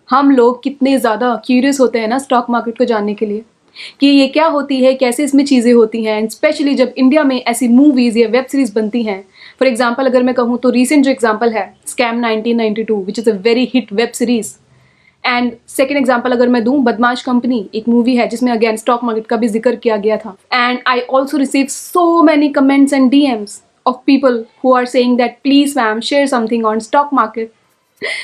हम लोग कितने ज़्यादा क्यूरियस होते हैं ना स्टॉक मार्केट को जानने के लिए कि ये क्या होती है, कैसे इसमें चीज़ें होती हैं, एंड स्पेशली जब इंडिया में ऐसी मूवीज़ या वेब सीरीज़ बनती हैं। फॉर एग्जांपल अगर मैं कहूँ तो रीसेंट जो एग्जांपल है scam 1992 which is a very hit web series. And second example अगर मैं दूँ बदमाश कंपनी, एक मूवी है जिसमें अगेन स्टॉक मार्केट का भी जिक्र किया गया था। And I also receive so many comments and DMs of people who are saying that please ma'am share something on stock market.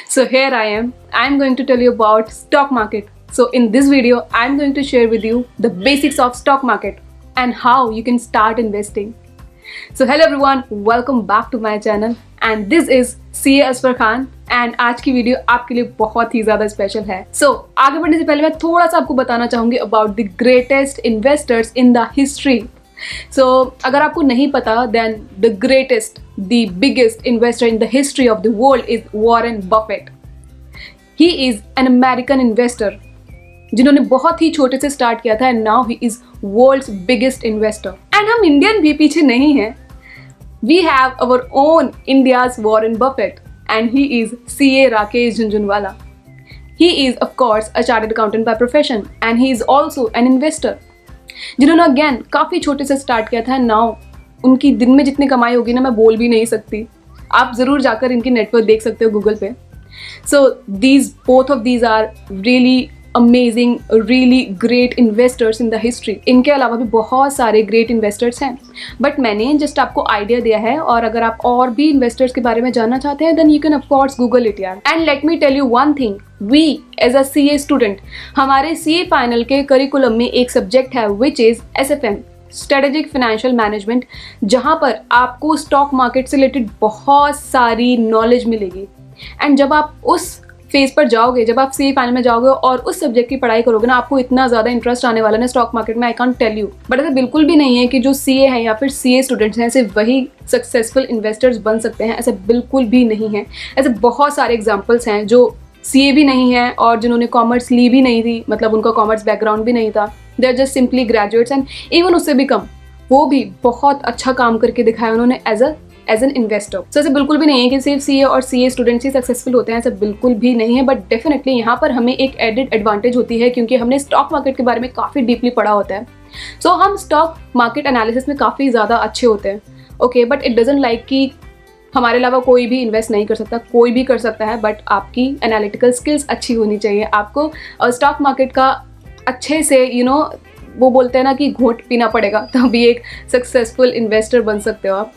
So here I'm going to tell you about stock market. So in this video I'm going to share with you the basics of stock market and how you can start investing. So hello everyone, welcome back to my channel and this is CA Asfar Khan and आज की video आपके लिए बहुत ही ज़्यादा special है। So आगे बढ़ने से पहले मैं थोड़ा सा आपको बताना चाहूँगी about the greatest investors in the history. So अगर आपको नहीं पता then the greatest, the biggest investor in the history of the world is Warren Buffett. He is an American investor जिन्होंने बहुत ही छोटे से स्टार्ट किया था and now he is world's biggest investor. And हम इंडियन भी पीछे नहीं हैं। We have our own India's Warren Buffett and he is CA Rakesh Jhunjhunwala. He is of course a chartered accountant by profession and he is also an investor. जिन्होंने again काफ़ी छोटे से start किया था। नाउ उनकी दिन में जितनी कमाई होगी ना मैं बोल भी नहीं सकती। आप ज़रूर जाकर इनकी नेटवर्क देख सकते हो गूगल पे। So both of these are really amazing, really great investors in the history. इनके अलावा भी बहुत सारे ग्रेट इन्वेस्टर्स हैं बट मैंने जस्ट आपको आइडिया दिया है और अगर आप और भी इन्वेस्टर्स के बारे में जानना चाहते हैं then you can of course Google it यार। And let me tell you one thing, we as a CA student हमारे CA फाइनल के करिकुलम में एक सब्जेक्ट है which is SFM, strategic financial management, जहाँ पर आपको स्टॉक मार्केट से रिलेटेड बहुत सारी नॉलेज मिलेगी। एंड जब आप उस फेज पर जाओगे, जब आप CA फाइनल में जाओगे और उस सब्जेक्ट की पढ़ाई करोगे ना, आपको इतना ज़्यादा इंटरेस्ट आने वाला है ना स्टॉक मार्केट में, I can't tell you. But ऐसा बिल्कुल भी नहीं है कि जो CA है या फिर CA स्टूडेंट्स हैं सिर्फ वही सक्सेसफुल इन्वेस्टर्स बन सकते हैं, ऐसा बिल्कुल भी नहीं है। ऐसे बहुत सारे एग्जाम्पल्स हैं जो CA भी नहीं है और जिन्होंने कॉमर्स ली भी नहीं थी, मतलब उनका कॉमर्स बैकग्राउंड भी नहीं था, they are just simply graduates and even उससे भी कम वो भी बहुत अच्छा काम करके दिखाया उन्होंने एज एन इन्वेस्टर। सो ऐसे बिल्कुल भी नहीं है कि सिर्फ CA और CA स्टूडेंट्स ही सक्सेसफुल होते हैं, ऐसा बिल्कुल भी नहीं है। बट डेफिनेटली यहाँ पर हमें एक एडेड एडवांटेज होती है क्योंकि हमने स्टॉक मार्केट के बारे में काफ़ी डीपली पढ़ा होता है। सो हम स्टॉक मार्केट एनालिसिस में काफ़ी ज़्यादा अच्छे होते हैं। Okay, but it doesn't like कि हमारे अलावा कोई भी इन्वेस्ट नहीं कर सकता, कोई भी कर सकता है, बट आपकी एनालिटिकल स्किल्स अच्छी होनी चाहिए। आपको स्टॉक मार्केट का अच्छे से वो बोलते हैं ना कि घोट पीना पड़ेगा तभी एक सक्सेसफुल इन्वेस्टर बन सकते हो आप।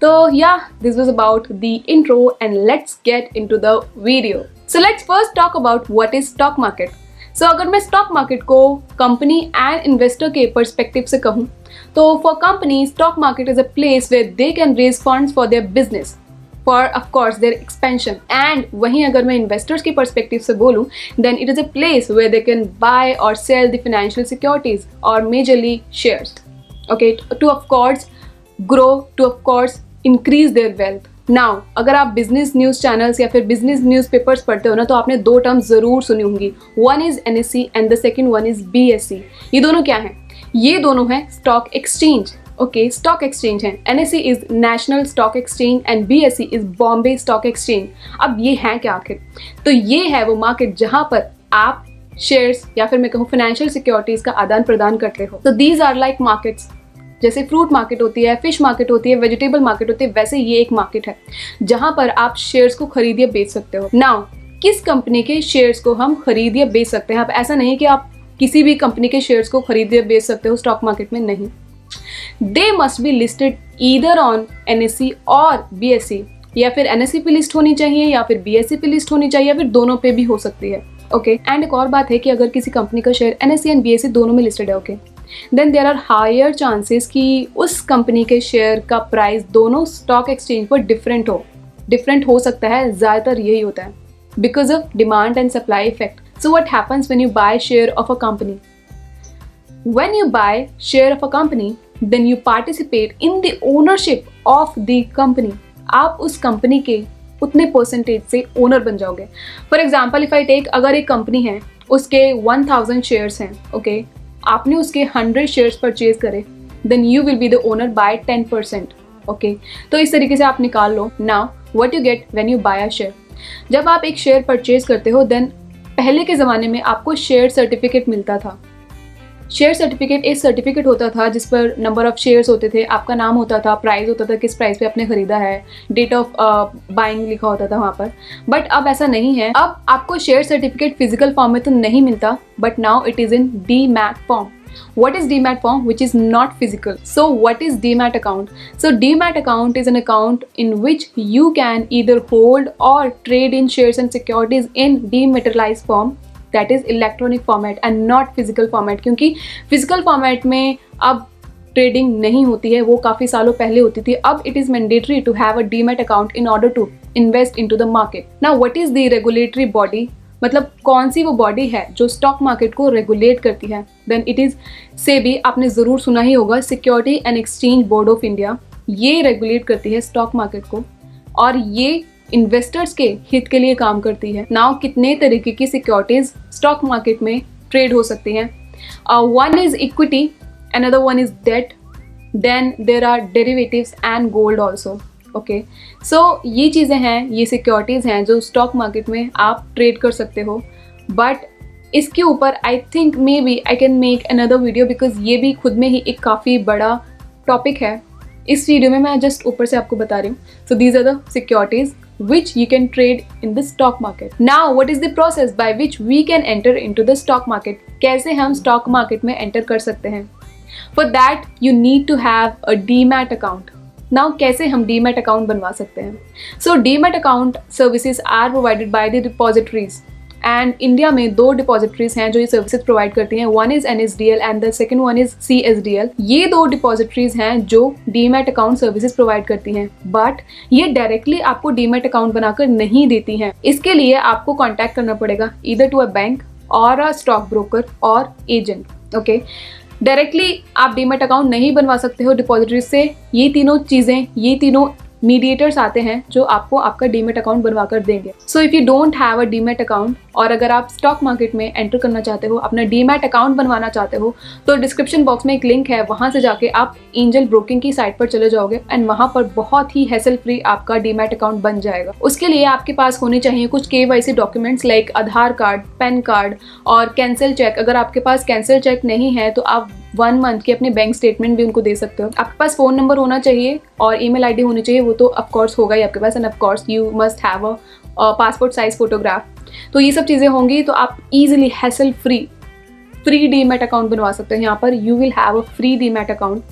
तो yeah, this was about the intro and let's get into the video. So let's first talk about what is stock market. So अगर मैं stock market को company and investor के perspective से कहूँ तो for company stock market is a place where they can raise funds for their business, for of course their expansion. And वहीं अगर मैं investors की perspective से बोलूँ then it is a place where they can buy or sell the financial securities or majorly shares. Okay, to of course grow, to of course increase their wealth. Now अगर आप business news channels या फिर business news papers पढ़ते हो ना तो आपने दो टर्म्स ज़रूर सुनी होंगी, one is NSE and the second one is BSE। ये दोनों क्या हैं? ये दोनों हैं stock exchange. Okay, stock exchange हैं। NSE is national stock exchange and BSE is Bombay stock exchange. अब ये है क्या आखिर? तो ये है वो मार्केट जहाँ पर आप शेयर्स या फिर मैं कहूँ फाइनेंशियल सिक्योरिटीज़ का आदान प्रदान करते हो। तो दीज आर लाइक मार्केट्स, जैसे फ्रूट मार्केट होती है, फिश मार्केट होती है, वेजिटेबल मार्केट होती है, वैसे ये एक मार्केट है जहां पर आप शेयर्स को खरीद या बेच सकते हो। नाउ किस कंपनी के शेयर्स को हम खरीद या बेच सकते हैं? अब ऐसा नहीं कि आप किसी भी कंपनी के शेयर्स को खरीद या बेच सकते हो स्टॉक मार्केट में, नहीं। They must be listed either on NSE और BSE, या फिर NSE पे लिस्ट होनी चाहिए या फिर BSE पे लिस्ट होनी चाहिए या फिर दोनों पे भी हो सकती है। ओके, एंड एक और बात है कि अगर किसी कंपनी का शेयर NSE एंड BSE दोनों में लिस्टेड है, okay, then there are higher chances कि उस कंपनी के शेयर का प्राइस दोनों स्टॉक एक्सचेंज पर डिफरेंट हो सकता है। ज़्यादातर यही होता है because of demand and supply effect. So what happens when you buy share of a company? When you buy share of a company then you participate in the ownership of the company. आप उस company के उतने percentage से owner बन जाओगे। For example if I take, अगर एक company है उसके 1000 शेयर्स हैं, ओके, आपने उसके 100 शेयर्स परचेज करे then you will be the owner by 10%। Okay, तो इस तरीके से आप निकाल लो। Now what you get when you buy a share, जब आप एक शेयर परचेज करते हो देन पहले के ज़माने में आपको शेयर सर्टिफिकेट मिलता था। शेयर सर्टिफिकेट एक सर्टिफिकेट होता था जिस पर नंबर ऑफ़ शेयर्स होते थे, आपका नाम होता था, प्राइस होता था, किस प्राइस पे आपने ख़रीदा है, डेट ऑफ बाइंग लिखा होता था वहाँ पर। बट अब ऐसा नहीं है। अब आपको शेयर सर्टिफिकेट फिजिकल फॉर्म में तो नहीं मिलता, but now it is in demat form. What is DMAT form? Which is not physical. So what is DMAT account? So DMAT account is an account in which you can either hold or trade in shares and securities in dematerialized form, that is electronic format and not physical format. क्योंकि physical format में अब trading नहीं होती है, वो काफ़ी सालों पहले होती थी. अब it is mandatory to have a demat account in order to invest into the market. Now what is the regulatory body? मतलब कौन सी वो बॉडी है जो स्टॉक मार्केट को रेगुलेट करती है? Then it is SEBI. आपने ज़रूर सुना ही होगा, security and exchange board of India. ये रेगुलेट करती है स्टॉक मार्केट को और ये इन्वेस्टर्स के हित के लिए काम करती है. नाउ कितने तरीके की सिक्योरिटीज़ स्टॉक मार्केट में ट्रेड हो सकती हैं? One is equity, another one is debt, then there are derivatives and gold also. Okay, so ये चीज़ें हैं, ये सिक्योरिटीज़ हैं जो स्टॉक मार्केट में आप ट्रेड कर सकते हो. बट इसके ऊपर I think maybe I can make another video, because ये भी खुद में ही एक काफ़ी बड़ा टॉपिक है. इस वीडियो में मैं जस्ट ऊपर से आपको बता रही हूँ. So these are the securities which you can trade in the stock market. Now what is the process by which we can enter into the stock market? कैसे हम stock market में enter कर सकते हैं? For that you need to have a demat account. Now कैसे हम demat account बनवा सकते हैं? So demat account services are provided by the depositories and India में 2 डिपॉजिटरीज हैं जो ये सर्विसेज प्रोवाइड करती हैं. One is NSDL and the second one is CSDL. ये 2 डिपॉजिटरीज हैं जो डीमैट अकाउंट सर्विसेज प्रोवाइड करती हैं, बट ये डायरेक्टली आपको डीमैट अकाउंट बनाकर नहीं देती हैं. इसके लिए आपको कॉन्टैक्ट करना पड़ेगा ईदर टू अ बैंक और अ स्टॉक ब्रोकर और एजेंट. ओके, डायरेक्टली आप डीमैट अकाउंट नहीं बनवा सकते हो डिपॉजिटरी से. ये तीनों चीज़ें, ये तीनों मीडिएटर्स आते हैं जो आपको आपका डीमैट अकाउंट बनवा कर देंगे. So if you don't have a demat account और अगर आप स्टॉक मार्केट में एंटर करना चाहते हो, अपना डीमैट अकाउंट बनवाना चाहते हो, तो डिस्क्रिप्शन बॉक्स में एक लिंक है, वहाँ से जाके आप एंजल ब्रोकिंग की साइट पर चले जाओगे एंड वहाँ पर बहुत ही हैसल फ्री आपका डीमैट अकाउंट बन जाएगा. उसके लिए आपके पास होने चाहिए कुछ KYC डॉक्यूमेंट्स लाइक आधार कार्ड, पैन कार्ड और कैंसिल चेक. अगर आपके पास कैंसिल चेक नहीं है तो आप 1 मंथ की अपने बैंक स्टेटमेंट भी उनको दे सकते हो. आपके पास फ़ोन नंबर होना चाहिए और ईमेल आईडी होनी चाहिए, वो तो ऑफकोर्स होगा ही आपके पास. And of course you must have a passport size photograph. तो ये सब चीज़ें होंगी तो आप easily hassle free demat account बनवा सकते हैं. यहाँ पर you will have a free demat account.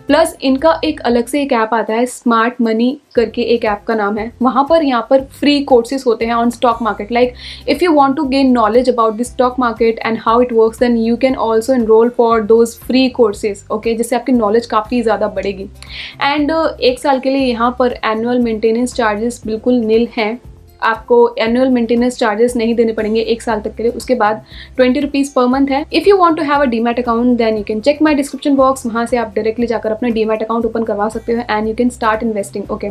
Plus इनका एक अलग से एक ऐप आता है, स्मार्ट मनी करके एक ऐप का नाम है. वहाँ पर यहाँ पर फ्री कोर्सेज होते हैं on stock market. Like if you want to gain knowledge about the stock market and how it works, then you can also enrol for those free courses. Okay, जिससे आपकी नॉलेज काफ़ी ज़्यादा बढ़ेगी. And 1 साल के लिए यहाँ पर एनुअल मेंटेनेंस चार्जेस बिल्कुल नील हैं. आपको एनुअल मेंटेनेंस चार्जेस नहीं देने पड़ेंगे 1 साल तक के लिए. उसके बाद 20 रुपीज़ पर मंथ है. If you want to have a demat account then you can check my description box. वहाँ से आप डायरेक्टली जाकर अपना डीमैट अकाउंट ओपन करवा सकते हो and you can start investing. Okay,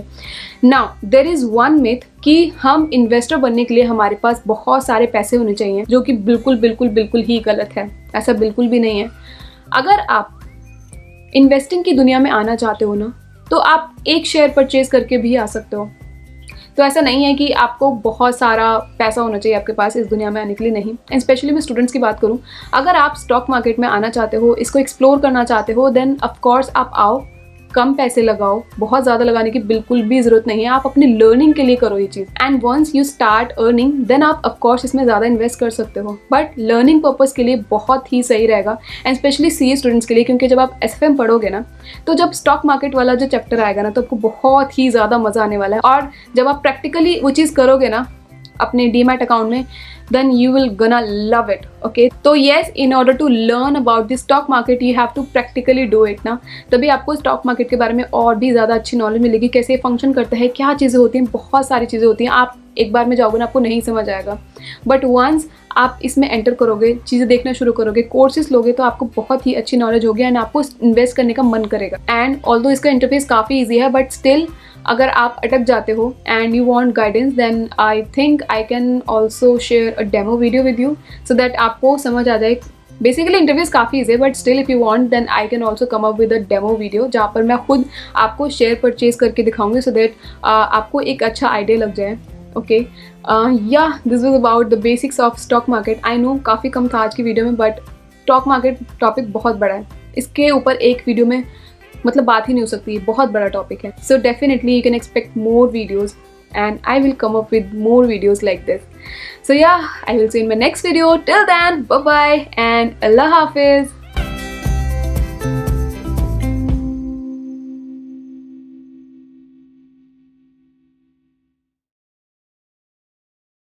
now there is one myth कि हम इन्वेस्टर बनने के लिए हमारे पास बहुत सारे पैसे होने चाहिए, जो कि बिल्कुल ही गलत है. ऐसा बिल्कुल भी नहीं है. अगर आप इन्वेस्टिंग की दुनिया में आना चाहते हो ना, तो आप एक शेयर परचेज करके भी आ सकते हो. तो ऐसा नहीं है कि आपको बहुत सारा पैसा होना चाहिए आपके पास इस दुनिया में आने के लिए, नहीं. एंड स्पेशली मैं स्टूडेंट्स की बात करूं, अगर आप स्टॉक मार्केट में आना चाहते हो, इसको एक्सप्लोर करना चाहते हो, देन ऑफ कोर्स आप आओ, कम पैसे लगाओ. बहुत ज़्यादा लगाने की बिल्कुल भी ज़रूरत नहीं है. आप अपनी लर्निंग के लिए करो ये चीज़. And once you start earning then आप ऑफकोर्स इसमें ज़्यादा इन्वेस्ट कर सकते हो. बट लर्निंग पर्पज़ के लिए बहुत ही सही रहेगा एंड स्पेशली CA स्टूडेंट्स के लिए, क्योंकि जब आप SFM पढ़ोगे ना, तो जब स्टॉक मार्केट वाला जो चैप्टर आएगा ना, तो आपको बहुत ही ज़्यादा मज़ा आने वाला है. और जब आप प्रैक्टिकली वो चीज़ करोगे ना अपने डीमैट अकाउंट में, then you will gonna love it. Okay, तो yes, in order to learn about the stock market you have to practically do it ना. तभी आपको स्टॉक मार्केट के बारे में और भी ज़्यादा अच्छी नॉलेज मिलेगी, कैसे फंक्शन करता है, क्या चीज़ें होती हैं. बहुत सारी चीज़ें होती हैं. आप एक बार में जाओगे ना, आपको नहीं समझ आएगा. बट वंस आप इसमें एंटर करोगे, चीज़ें देखना शुरू करोगे, कोर्सेज लोगे, तो आपको बहुत ही अच्छी नॉलेज होगी एंड आपको इन्वेस्ट करने का मन करेगा. एंड ऑल्दो इसका इंटरफेस काफ़ी ईजी है, बट स्टिल अगर आप अटक जाते हो and you want guidance, then I think I can also share a demo video with you so that आपको समझ आ जाए. बेसिकली इंटरव्यूज काफ़ी ईजी है, but still if you want then I can also come up with a demo video, जहाँ पर मैं खुद आपको शेयर परचेज करके दिखाऊंगी, सो दैट आपको एक अच्छा आइडिया लग जाए. ओके, या this was about the basics of stock market. I know काफ़ी कम था आज की वीडियो में, बट स्टॉक मार्केट टॉपिक बहुत बड़ा है. इसके ऊपर एक वीडियो में मतलब बात ही नहीं हो सकती, बहुत बड़ा टॉपिक है. So definitely you can expect more videos and I will come up with more videos like this. So yeah, I will see you in my next video. Till then, bye bye and Allah Hafiz.